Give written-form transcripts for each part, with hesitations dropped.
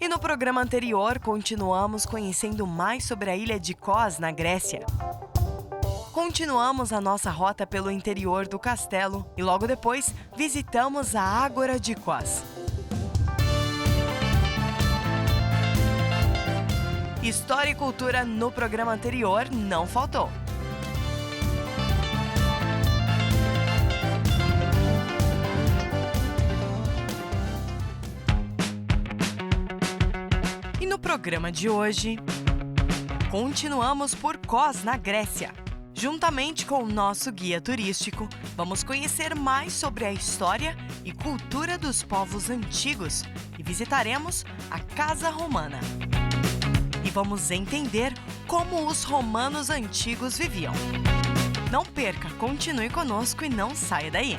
E no programa anterior, continuamos conhecendo mais sobre a ilha de Kos, na Grécia. Continuamos a nossa rota pelo interior do castelo e logo depois visitamos a Ágora de Kos. História e cultura no programa anterior não faltou. E no programa de hoje, continuamos por Kos, na Grécia. Juntamente com o nosso guia turístico, vamos conhecer mais sobre a história e cultura dos povos antigos e visitaremos a Casa Romana. E vamos entender como os romanos antigos viviam. Não perca, continue conosco e não saia daí.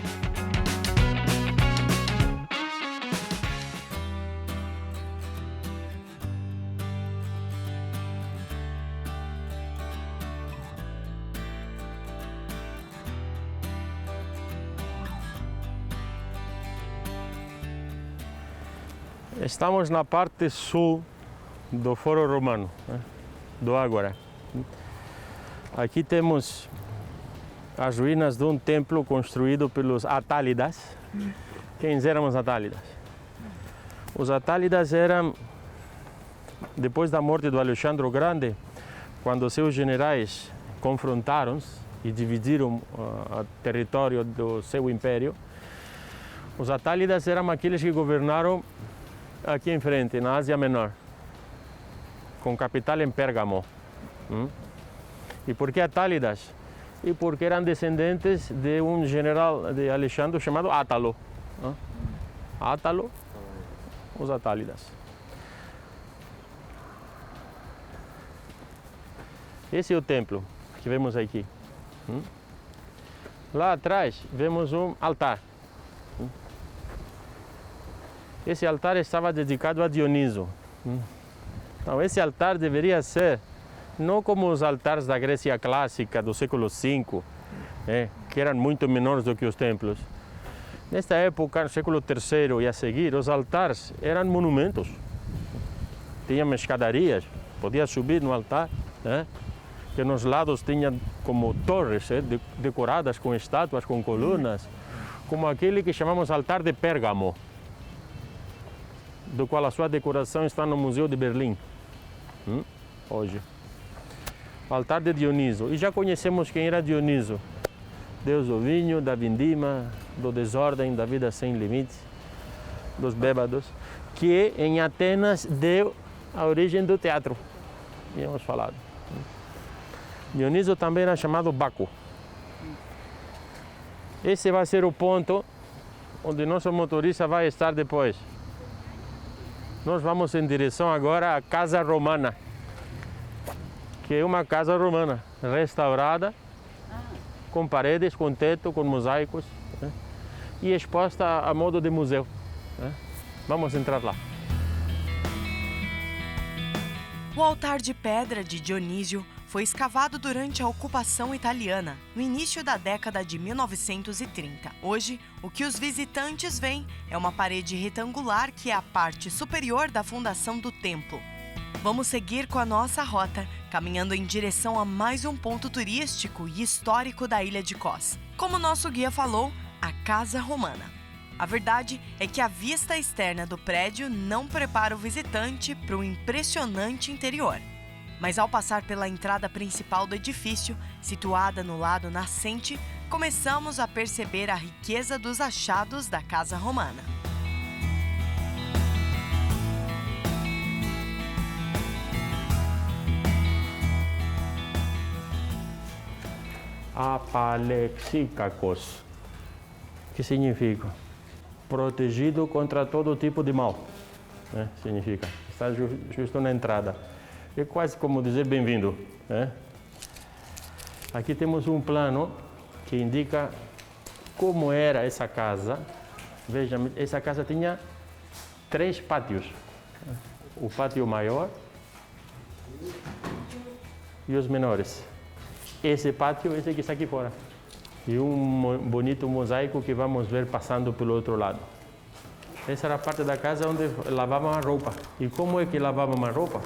Estamos na parte sul do Foro Romano, do Ágora. Aqui temos as ruínas de um templo construído pelos Atálidas. Quem eram os Atálidas? Os Atálidas eram, depois da morte do Alexandre o Grande, quando seus generais confrontaram-se e dividiram o território do seu império, os Atálidas eram aqueles que governaram aqui em frente, na Ásia Menor, com capital em Pérgamo. E por que Atálidas? E porque eram descendentes de um general de Alexandre chamado Átalo. Átalo, os Atálidas. Esse é o templo que vemos aqui. Lá atrás vemos um altar. Esse altar estava dedicado a Dioniso. Então, esse altar deveria ser, não como os altares da Grécia clássica do século V, que eram muito menores do que os templos. Nesta época, no século III e a seguir, os altares eram monumentos. Tinham escadarias, podia subir no altar, que nos lados tinham como torres decoradas com estátuas, com colunas, como aquele que chamamos altar de Pérgamo, do qual a sua decoração está no Museu de Berlim, hoje. O altar de Dioniso. E já conhecemos quem era Dioniso. Deus do vinho, da vindima, do desordem, da vida sem limites, dos bêbados, que em Atenas deu a origem do teatro. Tínhamos falado. Dioniso também era chamado Baco. Esse vai ser o ponto onde nosso motorista vai estar depois. Nós vamos em direção agora à Casa Romana, que é uma casa romana, restaurada, com paredes, com teto, com mosaicos, e exposta a modo de museu. Vamos entrar lá. O altar de pedra de Dionísio foi escavado durante a ocupação italiana, no início da década de 1930. Hoje, o que os visitantes veem é uma parede retangular que é a parte superior da fundação do templo. Vamos seguir com a nossa rota, caminhando em direção a mais um ponto turístico e histórico da ilha de Kos. Como nosso guia falou, a Casa Romana. A verdade é que a vista externa do prédio não prepara o visitante para o impressionante interior. Mas ao passar pela entrada principal do edifício, situada no lado nascente, começamos a perceber a riqueza dos achados da Casa Romana. Apalexícacos, que significa protegido contra todo tipo de mal, significa, está justo na entrada. É quase como dizer bem-vindo. Aqui temos um plano que indica como era essa casa. Veja, essa casa tinha 3 pátios. O pátio maior e os menores. Esse pátio, esse que está aqui fora. E um bonito mosaico que vamos ver passando pelo outro lado. essa era a parte da casa onde lavavam a roupa. E como é que lavavam a roupa?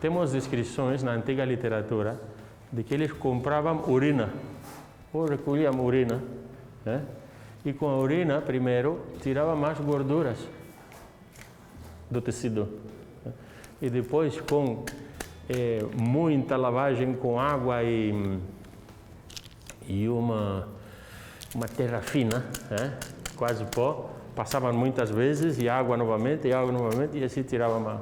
Temos descrições na antiga literatura de que eles compravam urina, ou recolhiam urina, né? E com a urina, primeiro, tiravam mais gorduras do tecido. E depois, com muita lavagem com água e uma terra fina, né? Quase pó, passavam muitas vezes, e água novamente, e assim tiravam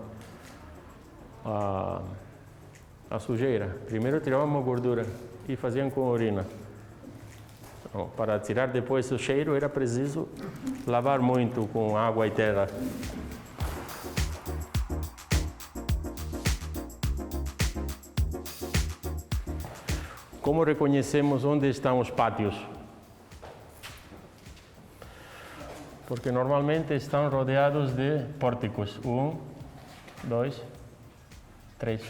a sujeira. Primeiro tiravam a gordura e faziam com urina. Então, para tirar depois o cheiro era preciso lavar muito com água e terra. Como reconhecemos onde estão os pátios? Porque normalmente estão rodeados de pórticos. 1, 2, 3.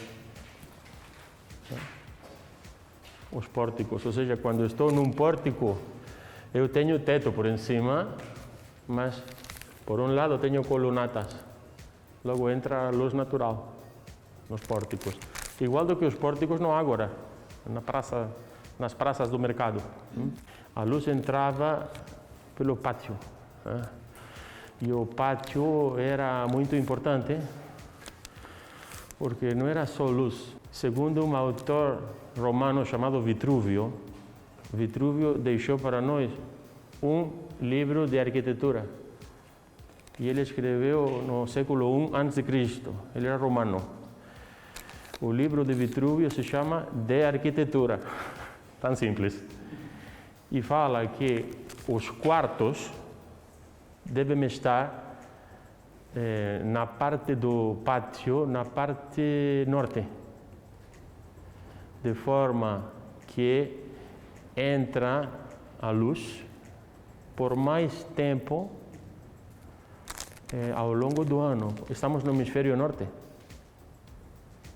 Os pórticos, ou seja, quando estou num pórtico, eu tenho teto por em cima, mas por um lado tenho colunatas. Logo entra a luz natural nos pórticos. Igual do que os pórticos no Ágora, nas praças do mercado. A luz entrava pelo pátio. E o pátio era muito importante, porque não era só luz. Segundo um autor romano chamado Vitruvio, Vitruvio deixou para nós um livro de arquitetura. E ele escreveu no século I a.C., ele era romano. O livro de Vitruvio se chama De Arquitetura, tão simples. E fala que os quartos devem estar na parte do pátio, na parte norte, de forma que entra a luz por mais tempo ao longo do ano. Estamos no hemisfério norte.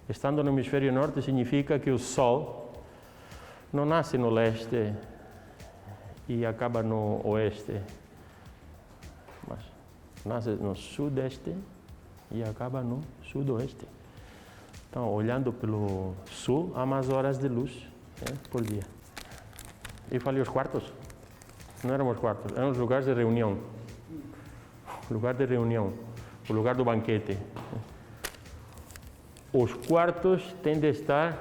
Estando no hemisfério norte significa que o sol não nasce no leste e acaba no oeste, mas nasce no sudeste e acaba no sudoeste. Então, olhando pelo sul, há mais horas de luz por dia. Eu falei os quartos? Não eram os quartos, eram os lugares de reunião. O lugar de reunião, o lugar do banquete. Os quartos têm de estar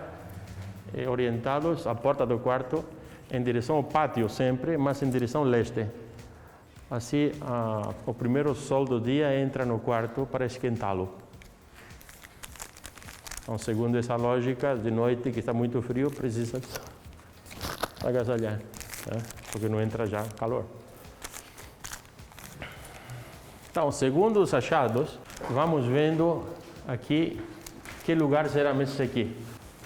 orientados, a porta do quarto, em direção ao pátio sempre, mas em direção leste. Assim, o primeiro sol do dia entra no quarto para esquentá-lo. Então, segundo essa lógica, de noite, que está muito frio, precisa agasalhar, porque não entra já calor. Então, segundo os achados, vamos vendo aqui que lugar será esse aqui.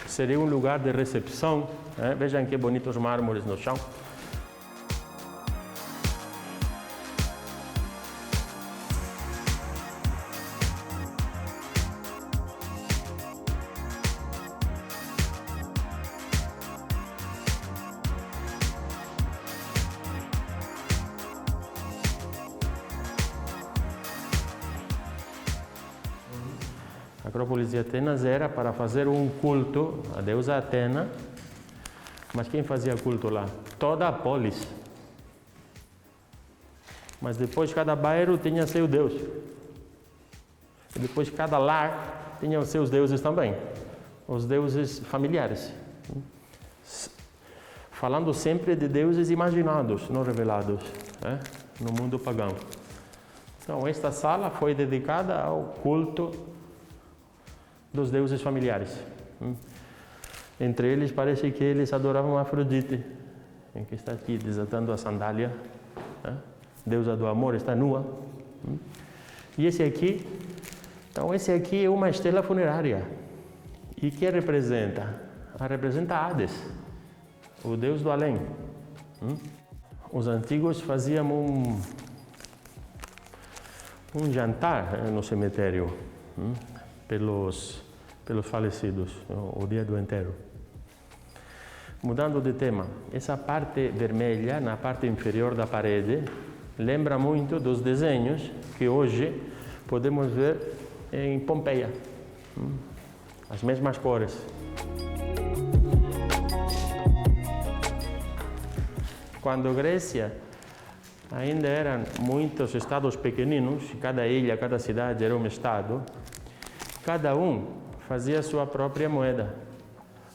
Seria um lugar de recepção. Vejam que bonitos mármores no chão. A Acrópolis de Atenas era para fazer um culto à deusa Atena, mas quem fazia culto lá? Toda a polis. Mas depois cada bairro tinha seu deus. E depois cada lar tinha os seus deuses também, os deuses familiares. Falando sempre de deuses imaginados, não revelados, no mundo pagão. Então, esta sala foi dedicada ao culto dos deuses familiares. Entre eles, parece que eles adoravam Afrodite, que está aqui desatando a sandália. Deusa do amor, está nua. E esse aqui, então esse aqui é uma estrela funerária. E que representa? Representa Hades, o deus do além. Os antigos faziam um jantar no cemitério pelos falecidos, o dia do enterro. Mudando de tema, essa parte vermelha, na parte inferior da parede, lembra muito dos desenhos que hoje podemos ver em Pompeia. As mesmas cores. Quando a Grécia ainda eram muitos estados pequeninos, cada ilha, cada cidade era um estado, cada um fazia a sua própria moeda.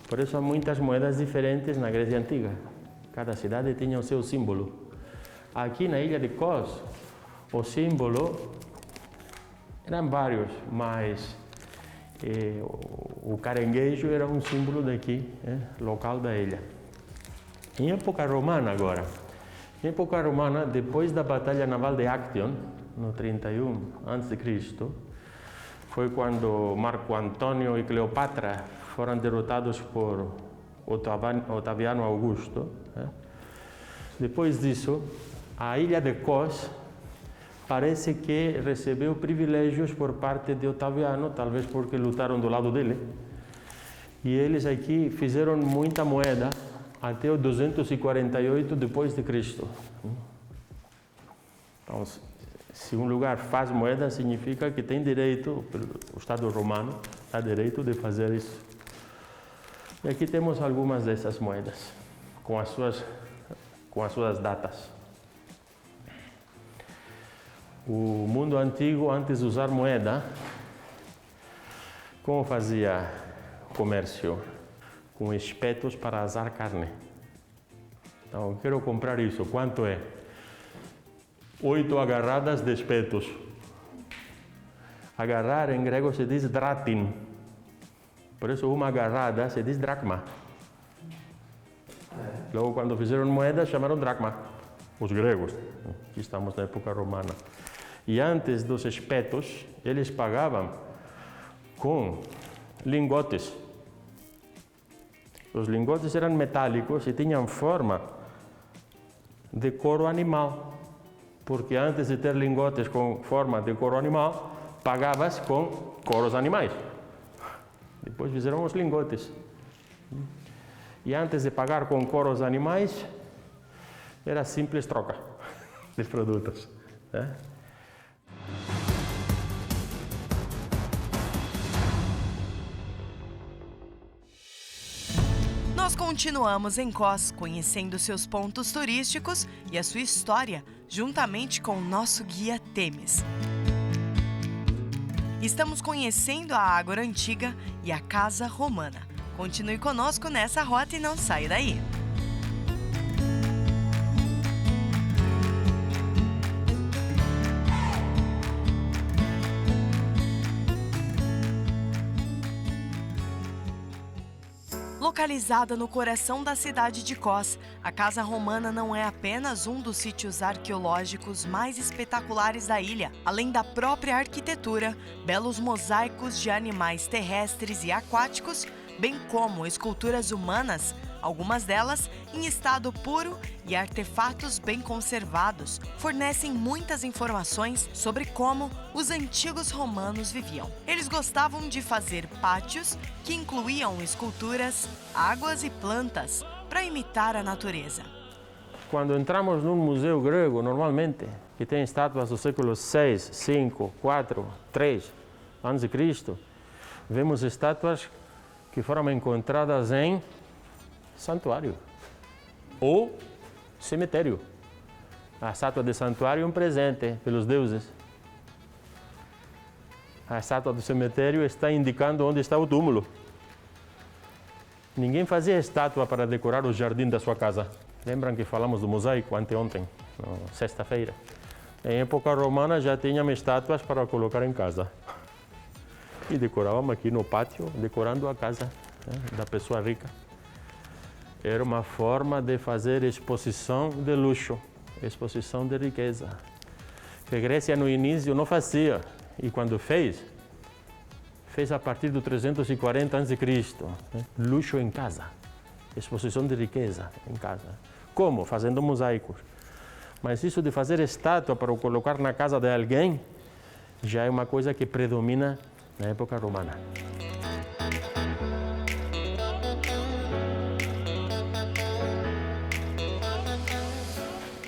Por isso há muitas moedas diferentes na Grécia Antiga. Cada cidade tinha o seu símbolo. Aqui na ilha de Kos, o símbolo eram vários, mas o caranguejo era um símbolo daqui, local da ilha. Em época romana agora, em época romana, depois da Batalha Naval de Actium, no 31 a.C., foi quando Marco Antônio e Cleopatra foram derrotados por Otaviano Augusto. Depois disso, a ilha de Kos parece que recebeu privilégios por parte de Otaviano, talvez porque lutaram do lado dele. E eles aqui fizeram muita moeda até o 248 depois de Cristo. Então, se um lugar faz moeda, significa que tem direito, o Estado romano tem direito de fazer isso. E aqui temos algumas dessas moedas, com as suas datas. O mundo antigo, antes de usar moeda, como fazia comércio? Com espetos para assar carne. Então, eu quero comprar isso. Quanto é? 8 agarradas de espetos. Agarrar em grego se diz dratin. Por isso, uma agarrada se diz dracma. Logo, quando fizeram moeda, chamaram dracma. Os gregos. Aqui estamos na época romana. E antes dos espetos, eles pagavam com lingotes. Os lingotes eram metálicos e tinham forma de couro animal. Porque antes de ter lingotes com forma de couro animal, pagavas com couros animais. Depois fizeram os lingotes. E antes de pagar com couros animais, era simples troca de produtos. Nós continuamos em Kos, conhecendo seus pontos turísticos e a sua história, juntamente com o nosso guia Temis. Estamos conhecendo a Ágora Antiga e a Casa Romana. Continue conosco nessa rota e não saia daí. Localizada no coração da cidade de Kos, a Casa Romana não é apenas um dos sítios arqueológicos mais espetaculares da ilha. Além da própria arquitetura, belos mosaicos de animais terrestres e aquáticos, bem como esculturas humanas, algumas delas em estado puro e artefatos bem conservados, fornecem muitas informações sobre como os antigos romanos viviam. Eles gostavam de fazer pátios que incluíam esculturas, águas e plantas para imitar a natureza. Quando entramos num museu grego, normalmente, que tem estátuas do século 6, 5, 4, 3 a.C., vemos estátuas que foram encontradas em santuário ou cemitério. A estátua de santuário é um presente pelos deuses. A estátua do cemitério está indicando onde está o túmulo. Ninguém fazia estátua para decorar o jardim da sua casa. Lembram que falamos do mosaico anteontem, sexta-feira? Em época romana já tínhamos estátuas para colocar em casa. E decorávamos aqui no pátio, decorando a casa da pessoa rica. Era uma forma de fazer exposição de luxo, exposição de riqueza. Que a Grécia no início não fazia, e quando fez a partir do 340 a.C., luxo em casa, exposição de riqueza em casa. Como? Fazendo mosaicos. Mas isso de fazer estátua para colocar na casa de alguém, já é uma coisa que predomina na época romana.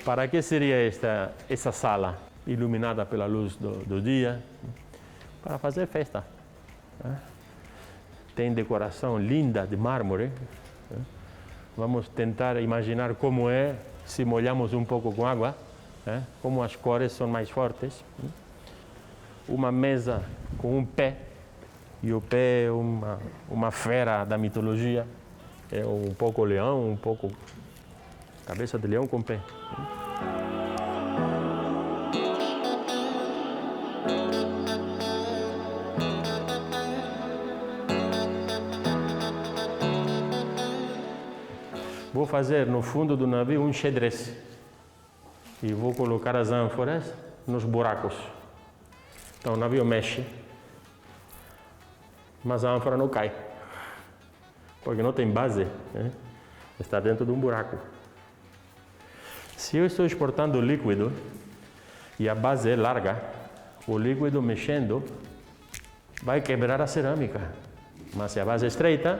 Para que seria essa sala iluminada pela luz do dia? Para fazer festa. Tem decoração linda de mármore. Vamos tentar imaginar como é se molhamos um pouco com água, como as cores são mais fortes. Uma mesa com um pé, e o pé é uma fera da mitologia, é um pouco leão, um pouco cabeça de leão com pé. Vou fazer no fundo do navio um xadrez e vou colocar as ânforas nos buracos. Então o navio mexe, mas a ânfora não cai, porque não tem base, está dentro de um buraco. Se eu estou exportando líquido e a base é larga, o líquido mexendo vai quebrar a cerâmica, mas se a base é estreita,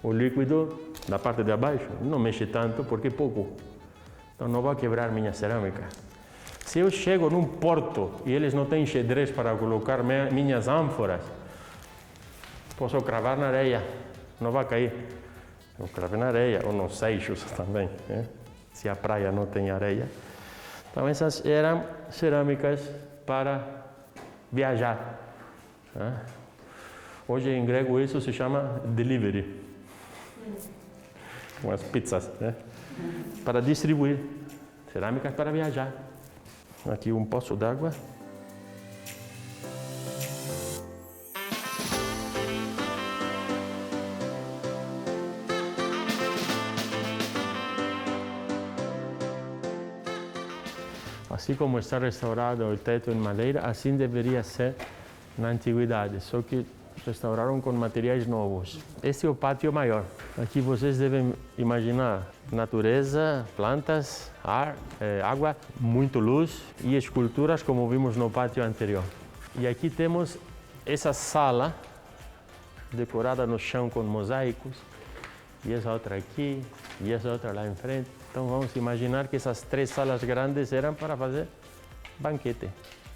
o líquido da parte de abaixo não mexe tanto porque é pouco, então não vai quebrar minha cerâmica. Se eu chego num porto e eles não têm xadrez para colocar minhas ânforas, posso cravar na areia, não vai cair. Eu cravei na areia, ou nos seixos também, se a praia não tem areia. Então essas eram cerâmicas para viajar. Hoje em grego isso se chama delivery, com as pizzas, para distribuir, cerâmicas para viajar. Aqui um poço d'água. Assim como está restaurado o teto em madeira, assim deveria ser na antiguidade, só que restauraram com materiais novos. Esse é o pátio maior. Aqui vocês devem imaginar natureza, plantas, ar, água, muito luz e esculturas como vimos no pátio anterior. E aqui temos essa sala decorada no chão com mosaicos, e essa outra aqui, e essa outra lá em frente. Então vamos imaginar que essas 3 salas grandes eram para fazer banquete.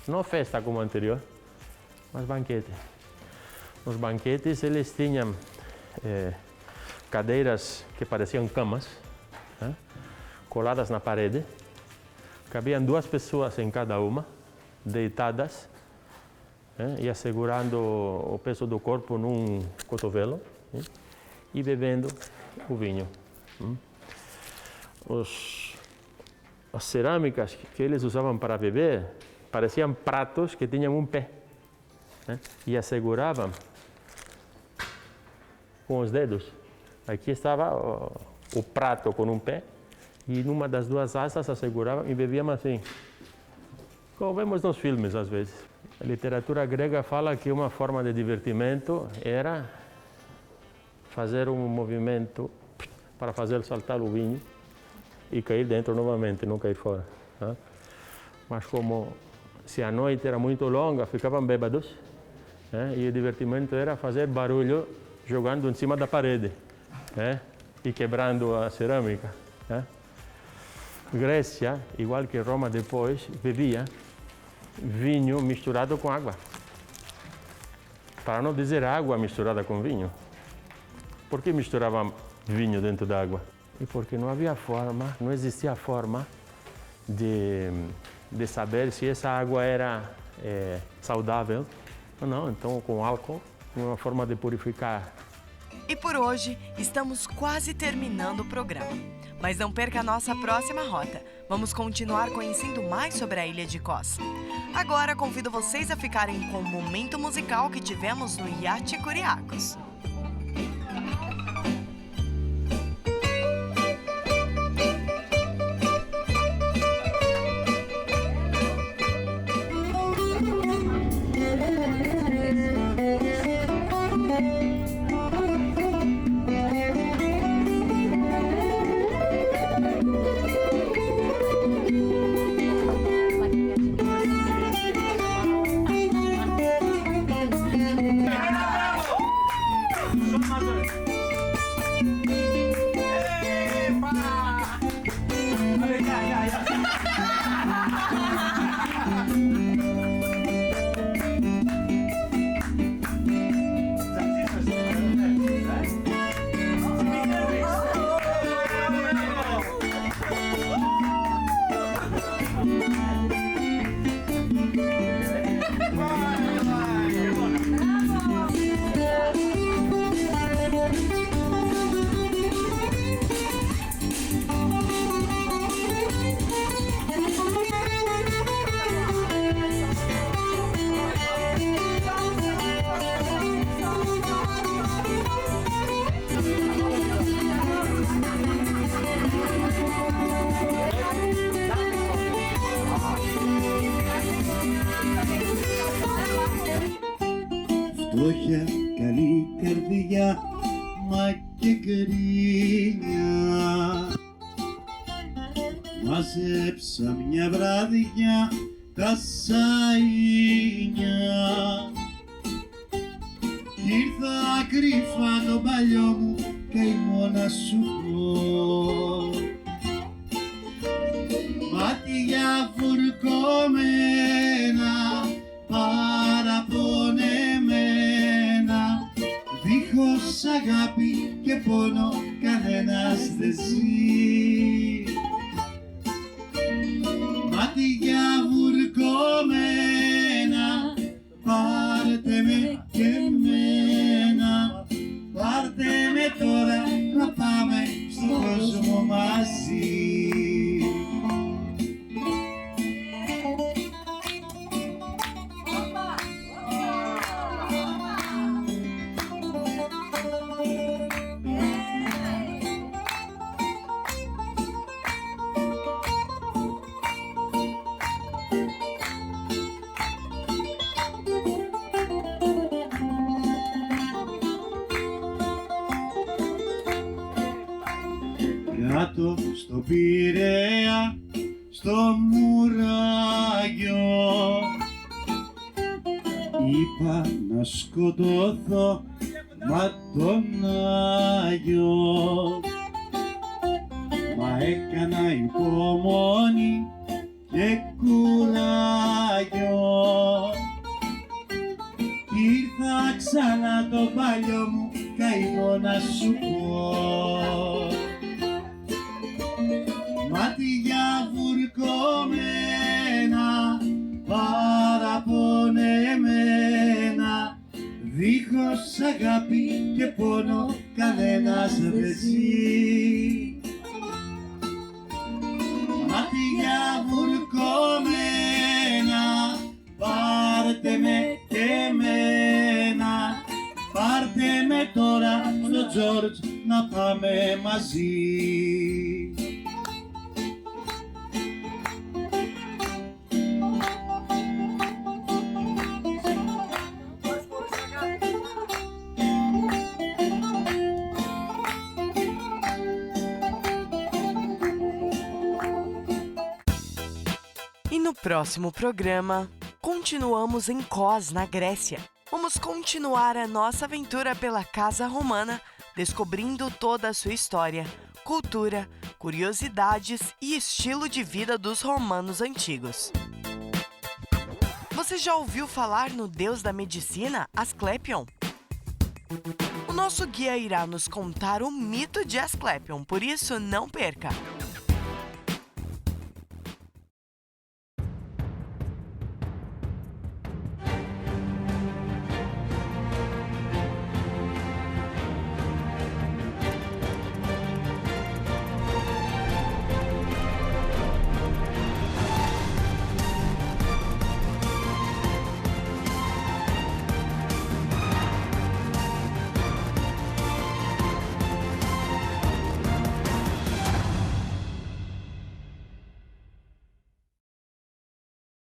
Não festa como anterior, mas banquete. Nos banquetes eles tinham cadeiras que pareciam camas, coladas na parede. Cabiam 2 pessoas em cada uma, deitadas, e assegurando o peso do corpo num cotovelo, e bebendo o vinho. As cerâmicas que eles usavam para beber pareciam pratos que tinham um pé, e asseguravam com os dedos. Aqui estava o prato com um pé e numa das 2 asas asseguravam e bebiam assim, como vemos nos filmes às vezes. A literatura grega fala que uma forma de divertimento era fazer um movimento para fazer saltar o vinho e cair dentro novamente, não cair fora. Mas como se a noite era muito longa, ficavam bêbados, e o divertimento era fazer barulho jogando em cima da parede, e quebrando a cerâmica. Grécia, igual que Roma depois, bebia vinho misturado com água. Para não dizer água misturada com vinho. Por que misturavam vinho dentro da água? E porque não havia forma, não existia forma de saber se essa água era saudável ou não. Então, com álcool, uma forma de purificar. E por hoje, estamos quase terminando o programa. Mas não perca a nossa próxima rota. Vamos continuar conhecendo mais sobre a ilha de Kos. Agora, convido vocês a ficarem com o momento musical que tivemos no Iate Curiacos. Φτώχεια, καλή καρδιά, μα και γκρίνια. Μάζεψα μια βράδια τα σαΐνια. Ήρθα κρύφα τον παλιό μου καημό να σου πω. Μάτια βουρκωμένα, παραπονεμένα, δίχως αγάπη και πόνο κανένας δεν ζει. Μάτια βουρκωμένα, πάρτε με και εμένα, πάρτε με τώρα να πάμε στον κόσμο μαζί. Κάτω στο Πειραιά, στο μουράγιο, είπα να σκοτωθώ μα τον Άγιο. Μα έκανα υπομονή και κουράγιο. Ήρθα ξανά το παλιό μου καημό να σου πω. Μάτια βουρκωμένα, παραπονεμένα, δίχως αγάπη και πόνο κανένας δεν ζει. Μάτια βουρκωμένα, πάρτε με και εμένα, πάρτε με τώρα στο Τζόρτζ να πάμε μαζί. E no próximo programa, continuamos em Kos, na Grécia. Vamos continuar a nossa aventura pela Casa Romana, descobrindo toda a sua história, cultura, curiosidades e estilo de vida dos romanos antigos. Você já ouviu falar no deus da medicina, Asclepion? O nosso guia irá nos contar o mito de Asclepion, por isso não perca!